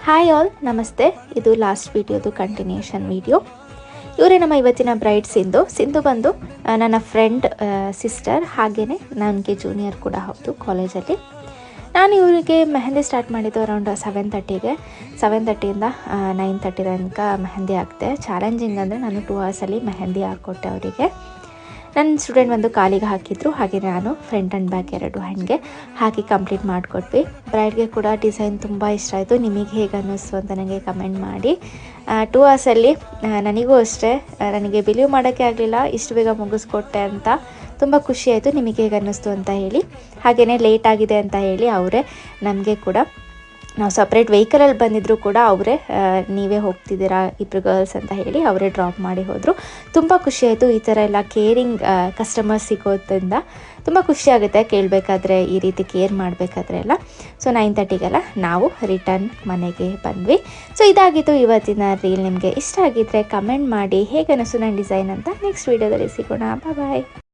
Hi all, ನಮಸ್ತೆ. ಇದು last ವಿಡಿಯೋದು continuation video. ಇವರೇ ನಮ್ಮ ಇವತ್ತಿನ ಬ್ರೈಡ್ಸಿಂದು. ಸಿಂಧು ಬಂದು ನನ್ನ ಫ್ರೆಂಡ್ ಸಿಸ್ಟರ್, ಹಾಗೆಯೇ ನನಗೆ ಜೂನಿಯರ್ ಕೂಡ ಹೌದು ಕಾಲೇಜಲ್ಲಿ. ನಾನು ಇವರಿಗೆ ಮೆಹಂದಿ ಸ್ಟಾರ್ಟ್ ಮಾಡಿದ್ದು ಅರೌಂಡ್ 7:30ಗೆ. 7:30ಇಂದ 9:30 ತನಕ ಮೆಹಂದಿ ಹಾಕಿದೆ. ಚಾಲೆಂಜಿಂಗ್ ಅಂದರೆ ನಾನು 2 ಅವರ್ಸಲ್ಲಿ ಮೆಹಂದಿ ಹಾಕ್ಕೊಟ್ಟೆ ಅವರಿಗೆ. ನನ್ನ ಸ್ಟೂಡೆಂಟ್ ಒಂದು ಕಾಲಿಗೆ ಹಾಕಿದ್ರು, ಹಾಗೆ ನಾನು ಫ್ರಂಟ್ ಆ್ಯಂಡ್ ಬ್ಯಾಕ್ 2 ಹ್ಯಾಂಡ್ಗೆ ಹಾಕಿ ಕಂಪ್ಲೀಟ್ ಮಾಡಿಕೊಟ್ವಿ. ಬ್ರೈಡ್ಗೆ ಕೂಡ ಡಿಸೈನ್ ತುಂಬ ಇಷ್ಟ ಆಯಿತು. ನಿಮಗೆ ಹೇಗೆ ಅನ್ನಿಸ್ತು ಅಂತ ನನಗೆ ಕಮೆಂಟ್ ಮಾಡಿ. 2 ಅವರ್ಸಲ್ಲಿ ನನಗೂ ಅಷ್ಟೇ, ನನಗೆ ಬಿಲೀವ್ ಮಾಡೋಕ್ಕೆ ಆಗಲಿಲ್ಲ ಇಷ್ಟು ಬೇಗ ಮುಗಿಸ್ಕೊಟ್ಟೆ ಅಂತ. ತುಂಬ ಖುಷಿಯಾಯಿತು. ನಿಮಗೆ ಹೇಗೆ ಅನ್ನಿಸ್ತು ಅಂತ ಹೇಳಿ. ಹಾಗೆಯೇ ಲೇಟ್ ಆಗಿದೆ ಅಂತ ಹೇಳಿ ಅವರೇ ನಮಗೆ ಕೂಡ, ನಾವು ಸಪ್ರೇಟ್ ವೆಹಿಕಲಲ್ಲಿ ಬಂದಿದ್ದರೂ ಕೂಡ ಅವರೇ ನೀವೇ ಹೋಗ್ತಿದ್ದೀರಾ ಇಬ್ಬರು ಗರ್ಲ್ಸ್ ಅಂತ ಹೇಳಿ ಅವರೇ ಡ್ರಾಪ್ ಮಾಡಿ ಹೋದರು. ತುಂಬ ಖುಷಿಯಾಯಿತು. ಈ ಥರ ಎಲ್ಲ ಕೇರಿಂಗ್ ಕಸ್ಟಮರ್ಸ್ ಸಿಗೋದ್ರಿಂದ ತುಂಬ ಖುಷಿಯಾಗುತ್ತೆ ಕೇಳಬೇಕಾದ್ರೆ, ಈ ರೀತಿ ಕೇರ್ ಮಾಡಬೇಕಾದ್ರೆ ಎಲ್ಲ. ಸೊ 9:30ಗೆಲ್ಲ ನಾವು ರಿಟರ್ನ್ ಮನೆಗೆ ಬಂದ್ವಿ. ಸೊ ಇದಾಗಿತ್ತು ಇವತ್ತಿನ ರೀಲ್. ನಿಮಗೆ ಇಷ್ಟ ಆಗಿದ್ದರೆ ಕಮೆಂಟ್ ಮಾಡಿ ಹೇಗೆ ಅನ್ನಿಸ್ತು ನನ್ನ ಡಿಸೈನ್ ಅಂತ. ನೆಕ್ಸ್ಟ್ ವೀಡಿಯೋದಲ್ಲಿ ಸಿಗೋಣ. ಬಾಯ್.